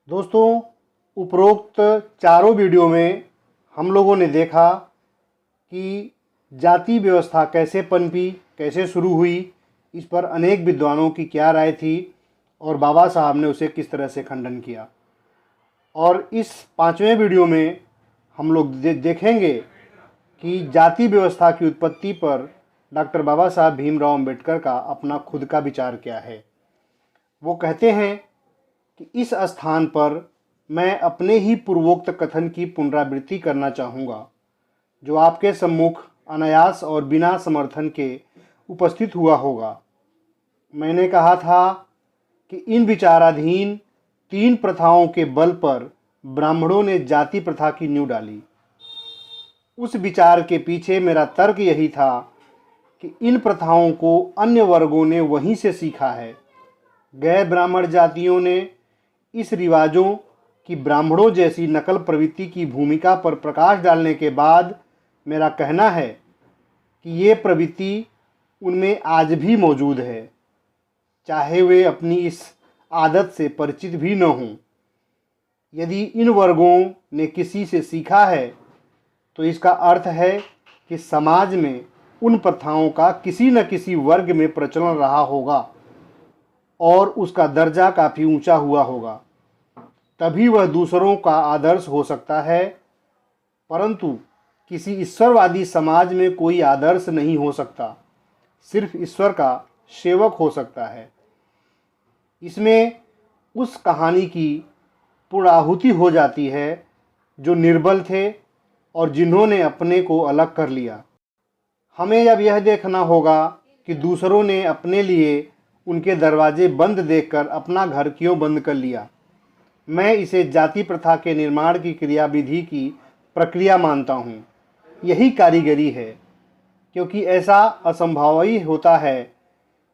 दोस्तों, उपरोक्त चारों वीडियो में हम लोगों ने देखा कि जाति व्यवस्था कैसे पनपी, कैसे शुरू हुई, इस पर अनेक विद्वानों की क्या राय थी और बाबा साहब ने उसे किस तरह से खंडन किया। और इस पांचवें वीडियो में हम लोग देखेंगे कि जाति व्यवस्था की उत्पत्ति पर डॉक्टर बाबा साहब भीमराव अंबेडकर का अपना खुद का विचार क्या है। वो कहते हैं कि इस स्थान पर मैं अपने ही पूर्वोक्त कथन की पुनरावृत्ति करना चाहूँगा, जो आपके सम्मुख अनायास और बिना समर्थन के उपस्थित हुआ होगा। मैंने कहा था कि इन विचाराधीन 3 प्रथाओं के बल पर ब्राह्मणों ने जाति प्रथा की नींव डाली। उस विचार के पीछे मेरा तर्क यही था कि इन प्रथाओं को अन्य वर्गों ने वहीं से सीखा है। गैर ब्राह्मण जातियों ने इस रिवाजों की ब्राह्मणों जैसी नकल प्रवृत्ति की भूमिका पर प्रकाश डालने के बाद मेरा कहना है कि ये प्रवृत्ति उनमें आज भी मौजूद है, चाहे वे अपनी इस आदत से परिचित भी न हों। यदि इन वर्गों ने किसी से सीखा है तो इसका अर्थ है कि समाज में उन प्रथाओं का किसी न किसी वर्ग में प्रचलन रहा होगा और उसका दर्जा काफ़ी ऊंचा हुआ होगा, तभी वह दूसरों का आदर्श हो सकता है। परंतु किसी ईश्वरवादी समाज में कोई आदर्श नहीं हो सकता, सिर्फ ईश्वर का सेवक हो सकता है। इसमें उस कहानी की पूर्णाहुति हो जाती है जो निर्बल थे और जिन्होंने अपने को अलग कर लिया। हमें अब यह देखना होगा कि दूसरों ने अपने लिए उनके दरवाजे बंद देखकर अपना घर क्यों बंद कर लिया। मैं इसे जाति प्रथा के निर्माण की क्रियाविधि की प्रक्रिया मानता हूँ। यही कारीगरी है, क्योंकि ऐसा असंभव ही होता है।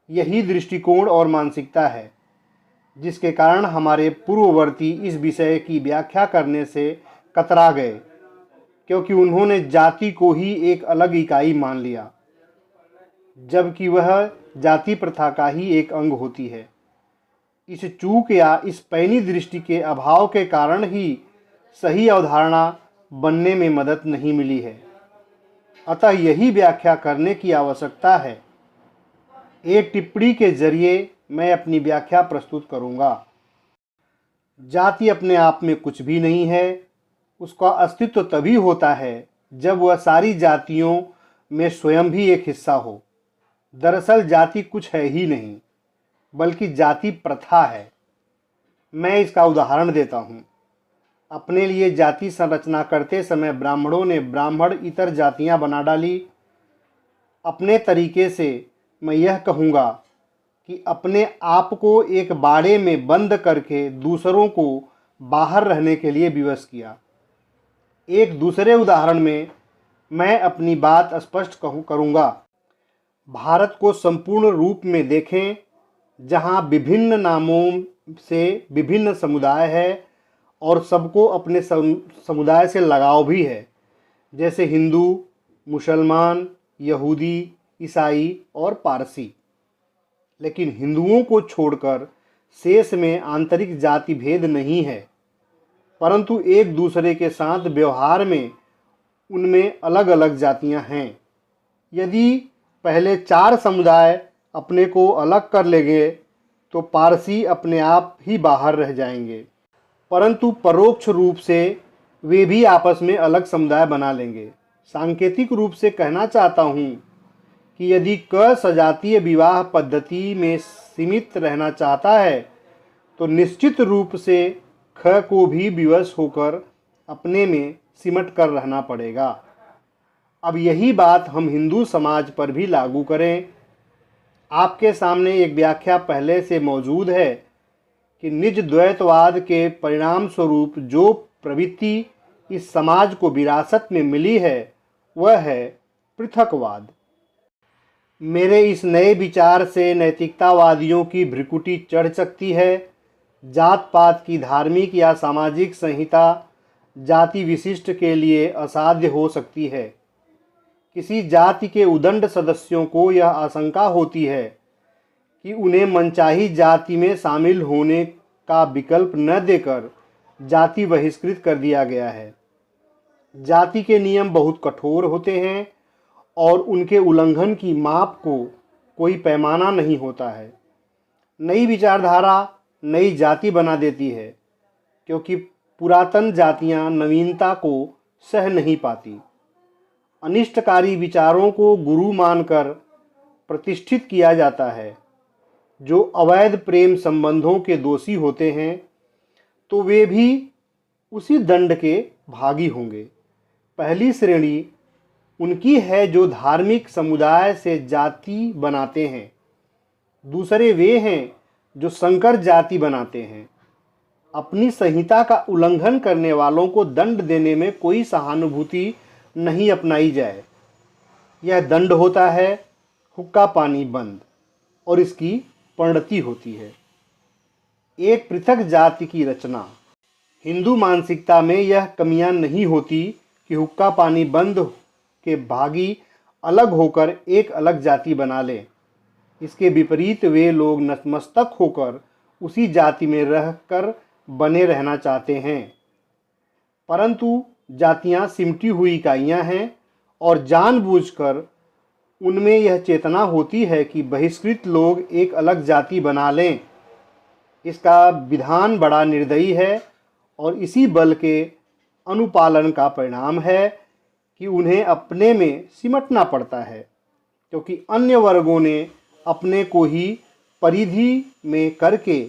यही दृष्टिकोण और मानसिकता है जिसके कारण हमारे पूर्ववर्ती इस विषय की व्याख्या करने से कतरा गए, क्योंकि उन्होंने जाति को ही एक अलग इकाई मान लिया, जबकि वह जाति प्रथा का ही एक अंग होती है। इस चूक या इस पैनी दृष्टि के अभाव के कारण ही सही अवधारणा बनने में मदद नहीं मिली है। अतः यही व्याख्या करने की आवश्यकता है। एक टिप्पणी के जरिए मैं अपनी व्याख्या प्रस्तुत करूंगा। जाति अपने आप में कुछ भी नहीं है। उसका अस्तित्व तभी होता है जब वह सारी जातियों में स्वयं भी एक हिस्सा हो। दरअसल जाति कुछ है ही नहीं, बल्कि जाति प्रथा है। मैं इसका उदाहरण देता हूँ। अपने लिए जाति संरचना करते समय ब्राह्मणों ने ब्राह्मण इतर जातियाँ बना डाली। अपने तरीके से मैं यह कहूँगा कि अपने आप को एक बाड़े में बंद करके दूसरों को बाहर रहने के लिए विवश किया। एक दूसरे उदाहरण में मैं अपनी बात स्पष्ट करूँगा। भारत को संपूर्ण रूप में देखें, जहाँ विभिन्न नामों से विभिन्न समुदाय है और सबको अपने समुदाय से लगाव भी है, जैसे हिंदू, मुसलमान, यहूदी, ईसाई और पारसी। लेकिन हिंदुओं को छोड़कर शेष में आंतरिक जाति भेद नहीं है, परंतु एक दूसरे के साथ व्यवहार में उनमें अलग अलग जातियां हैं। यदि पहले 4 समुदाय अपने को अलग कर लेंगे तो पारसी अपने आप ही बाहर रह जाएंगे, परंतु परोक्ष रूप से वे भी आपस में अलग समुदाय बना लेंगे। सांकेतिक रूप से कहना चाहता हूँ कि यदि क सजातीय विवाह पद्धति में सीमित रहना चाहता है तो निश्चित रूप से ख को भी विवश होकर अपने में सिमट कर रहना पड़ेगा। अब यही बात हम हिंदू समाज पर भी लागू करें। आपके सामने एक व्याख्या पहले से मौजूद है कि निज द्वैतवाद के परिणाम स्वरूप जो प्रवृत्ति इस समाज को विरासत में मिली है वह है पृथकवाद। मेरे इस नए विचार से नैतिकतावादियों की भ्रिकुटी चढ़ सकती है। जात पात की धार्मिक या सामाजिक संहिता जाति विशिष्ट के लिए असाध्य हो सकती है। किसी जाति के उदंड सदस्यों को यह आशंका होती है कि उन्हें मनचाही जाति में शामिल होने का विकल्प न देकर जाति बहिष्कृत कर दिया गया है। जाति के नियम बहुत कठोर होते हैं और उनके उल्लंघन की माप को कोई पैमाना नहीं होता है। नई विचारधारा नई जाति बना देती है, क्योंकि पुरातन जातियां नवीनता को सह नहीं पाती। अनिष्टकारी विचारों को गुरु मानकर प्रतिष्ठित किया जाता है। जो अवैध प्रेम संबंधों के दोषी होते हैं तो वे भी उसी दंड के भागी होंगे। पहली श्रेणी उनकी है जो धार्मिक समुदाय से जाति बनाते हैं। दूसरे वे हैं जो संकर जाति बनाते हैं। अपनी संहिता का उल्लंघन करने वालों को दंड देने में कोई सहानुभूति नहीं अपनाई जाए। यह दंड होता है हुक्का पानी बंद, और इसकी परिणति होती है एक पृथक जाति की रचना। हिंदू मानसिकता में यह कमियां नहीं होती कि हुक्का पानी बंद के भागी अलग होकर एक अलग जाति बना लें। इसके विपरीत वे लोग नतमस्तक होकर उसी जाति में रहकर बने रहना चाहते हैं। परंतु जातियां सिमटी हुई इकाइयां हैं और जानबूझकर उनमें यह चेतना होती है कि बहिष्कृत लोग एक अलग जाति बना लें। इसका विधान बड़ा निर्दयी है और इसी बल के अनुपालन का परिणाम है कि उन्हें अपने में सिमटना पड़ता है, क्योंकि अन्य वर्गों ने अपने को ही परिधि में करके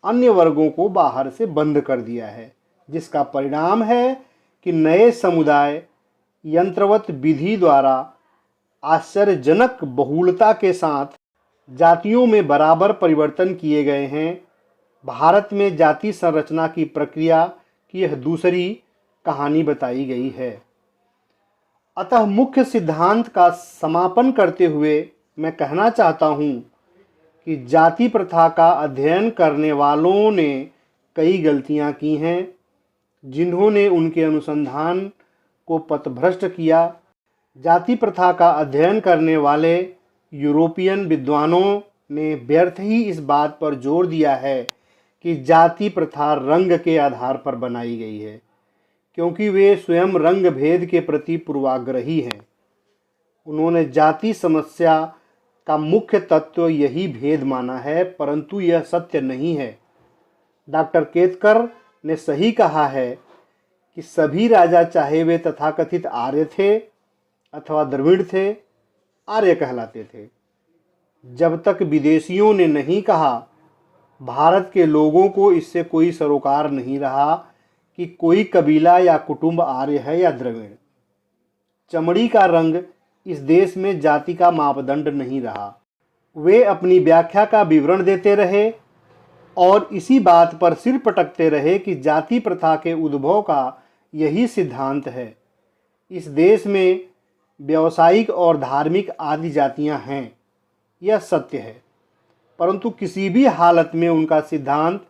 अन्य वर्गों को बाहर से बंद कर दिया है, जिसका परिणाम है कि नए समुदाय यंत्रवत विधि द्वारा आश्चर्यजनक बहुलता के साथ जातियों में बराबर परिवर्तन किए गए हैं। भारत में जाति संरचना की प्रक्रिया की यह दूसरी कहानी बताई गई है। अतः मुख्य सिद्धांत का समापन करते हुए मैं कहना चाहता हूँ कि जाति प्रथा का अध्ययन करने वालों ने कई गलतियाँ की हैं, जिन्होंने उनके अनुसंधान को पथभ्रष्ट किया। जाति प्रथा का अध्ययन करने वाले यूरोपियन विद्वानों ने व्यर्थ ही इस बात पर जोर दिया है कि जाति प्रथा रंग के आधार पर बनाई गई है, क्योंकि वे स्वयं रंग भेद के प्रति पूर्वाग्रही हैं। उन्होंने जाति समस्या का मुख्य तत्व यही भेद माना है, परंतु यह सत्य नहीं है। डॉक्टर केतकर ने सही कहा है कि सभी राजा, चाहे वे तथाकथित आर्य थे अथवा द्रविड़ थे, आर्य कहलाते थे। जब तक विदेशियों ने नहीं कहा, भारत के लोगों को इससे कोई सरोकार नहीं रहा कि कोई कबीला या कुटुंब आर्य है या द्रविड़। चमड़ी का रंग इस देश में जाति का मापदंड नहीं रहा। वे अपनी व्याख्या का विवरण देते रहे और इसी बात पर सिर पटकते रहे कि जाति प्रथा के उद्भव का यही सिद्धांत है। इस देश में व्यावसायिक और धार्मिक आदि जातियां हैं, यह सत्य है, परंतु किसी भी हालत में उनका सिद्धांत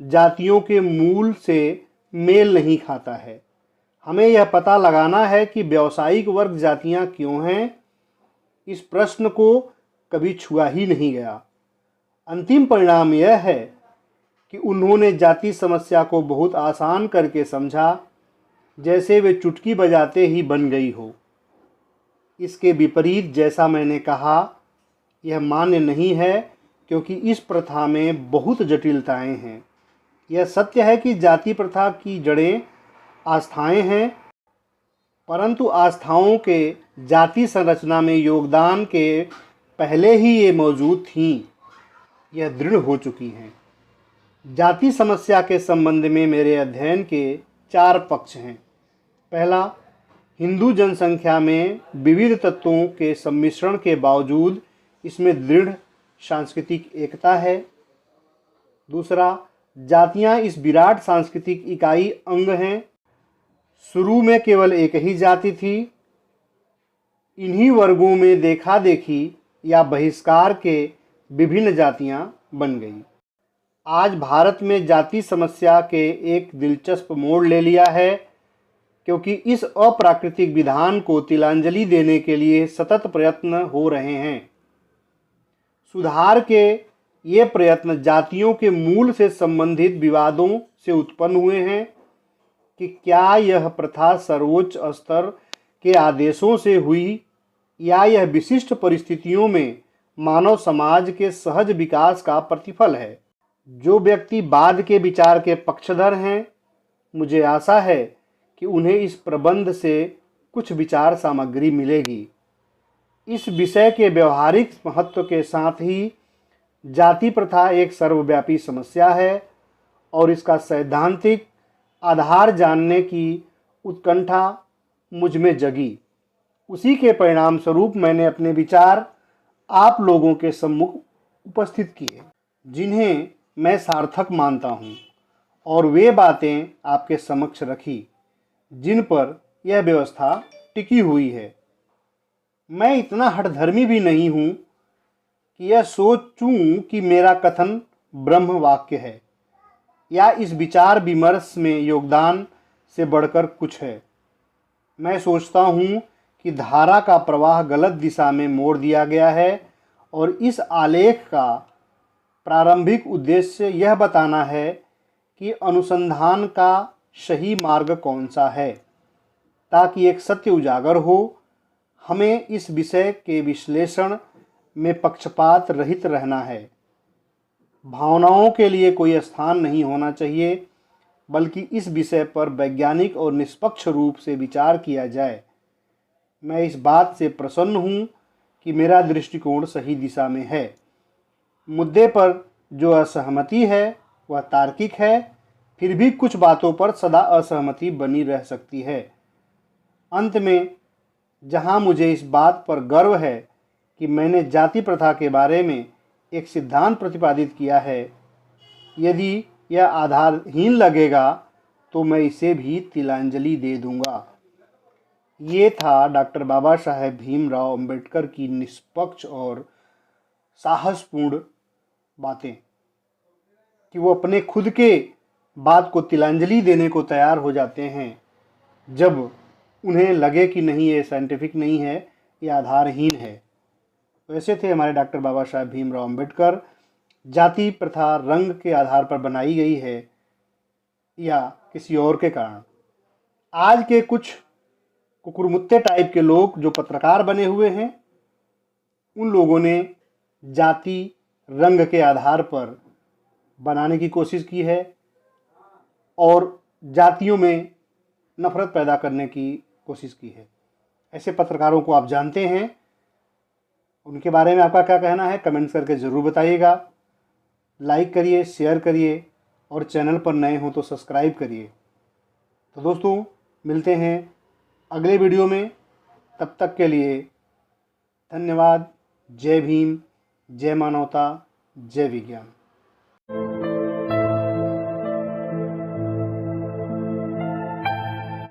जातियों के मूल से मेल नहीं खाता है। हमें यह पता लगाना है कि व्यावसायिक वर्ग जातियां क्यों हैं। इस प्रश्न को कभी छुआ ही नहीं गया। अंतिम परिणाम यह है कि उन्होंने जाति समस्या को बहुत आसान करके समझा, जैसे वे चुटकी बजाते ही बन गई हो। इसके विपरीत, जैसा मैंने कहा, यह मान्य नहीं है, क्योंकि इस प्रथा में बहुत जटिलताएं हैं। यह सत्य है कि जाति प्रथा की जड़ें आस्थाएं हैं, परंतु आस्थाओं के जाति संरचना में योगदान के पहले ही ये मौजूद थीं, यह दृढ़ हो चुकी हैं। जाति समस्या के संबंध में मेरे अध्ययन के 4 पक्ष हैं। पहला, हिंदू जनसंख्या में विविध तत्वों के सम्मिश्रण के बावजूद इसमें दृढ़ सांस्कृतिक एकता है। दूसरा, जातियां इस विराट सांस्कृतिक इकाई अंग हैं। शुरू में केवल एक ही जाति थी। इन्हीं वर्गों में देखा देखी या बहिष्कार के विभिन्न जातियां बन गई। आज भारत में जाति समस्या के एक दिलचस्प मोड़ ले लिया है, क्योंकि इस अप्राकृतिक विधान को तिलांजलि देने के लिए सतत प्रयत्न हो रहे हैं। सुधार के ये प्रयत्न जातियों के मूल से संबंधित विवादों से उत्पन्न हुए हैं। कि क्या यह प्रथा सर्वोच्च स्तर के आदेशों से हुई या यह विशिष्ट परिस्थितियों में मानव समाज के सहज विकास का प्रतिफल है। जो व्यक्ति बाद के विचार के पक्षधर हैं, मुझे आशा है कि उन्हें इस प्रबंध से कुछ विचार सामग्री मिलेगी। इस विषय के व्यवहारिक महत्व के साथ ही जाति प्रथा एक सर्वव्यापी समस्या है और इसका सैद्धांतिक आधार जानने की उत्कंठा मुझ में जगी। उसी के परिणाम स्वरूप मैंने अपने विचार आप लोगों के सम्मुख उपस्थित किए, जिन्हें मैं सार्थक मानता हूँ, और वे बातें आपके समक्ष रखी जिन पर यह व्यवस्था टिकी हुई है। मैं इतना हठधर्मी भी नहीं हूँ कि यह सोचूं कि मेरा कथन ब्रह्म वाक्य है या इस विचार विमर्श में योगदान से बढ़कर कुछ है। मैं सोचता हूँ कि धारा का प्रवाह गलत दिशा में मोड़ दिया गया है और इस आलेख का प्रारंभिक उद्देश्य यह बताना है कि अनुसंधान का सही मार्ग कौन सा है, ताकि एक सत्य उजागर हो। हमें इस विषय के विश्लेषण में पक्षपात रहित रहना है। भावनाओं के लिए कोई स्थान नहीं होना चाहिए, बल्कि इस विषय पर वैज्ञानिक और निष्पक्ष रूप से विचार किया जाए। मैं इस बात से प्रसन्न हूँ कि मेरा दृष्टिकोण सही दिशा में है। मुद्दे पर जो असहमति है वह तार्किक है, फिर भी कुछ बातों पर सदा असहमति बनी रह सकती है। अंत में, जहाँ मुझे इस बात पर गर्व है कि मैंने जाति प्रथा के बारे में एक सिद्धांत प्रतिपादित किया है, यदि यह आधारहीन लगेगा तो मैं इसे भी तिलांजलि दे दूंगा। ये था डॉक्टर बाबा साहेब भीमराव अंबेडकर की निष्पक्ष और साहसपूर्ण बातें कि वो अपने खुद के बात को तिलांजलि देने को तैयार हो जाते हैं जब उन्हें लगे कि नहीं, ये साइंटिफिक नहीं है, ये आधारहीन है। वैसे थे हमारे डॉक्टर बाबा साहेब भीमराव अंबेडकर। जाति प्रथा रंग के आधार पर बनाई गई है या किसी और के कारण। आज के कुछ कुकुरमुत्ते टाइप के लोग जो पत्रकार बने हुए हैं, उन लोगों ने जाति रंग के आधार पर बनाने की कोशिश की है और जातियों में नफरत पैदा करने की कोशिश की है। ऐसे पत्रकारों को आप जानते हैं, उनके बारे में आपका क्या कहना है कमेंट्स करके ज़रूर बताइएगा। लाइक करिए, शेयर करिए और चैनल पर नए हो तो सब्सक्राइब करिए। तो दोस्तों, मिलते हैं अगले वीडियो में। तब तक के लिए धन्यवाद। जय भीम, जय मानवता, जय विज्ञान।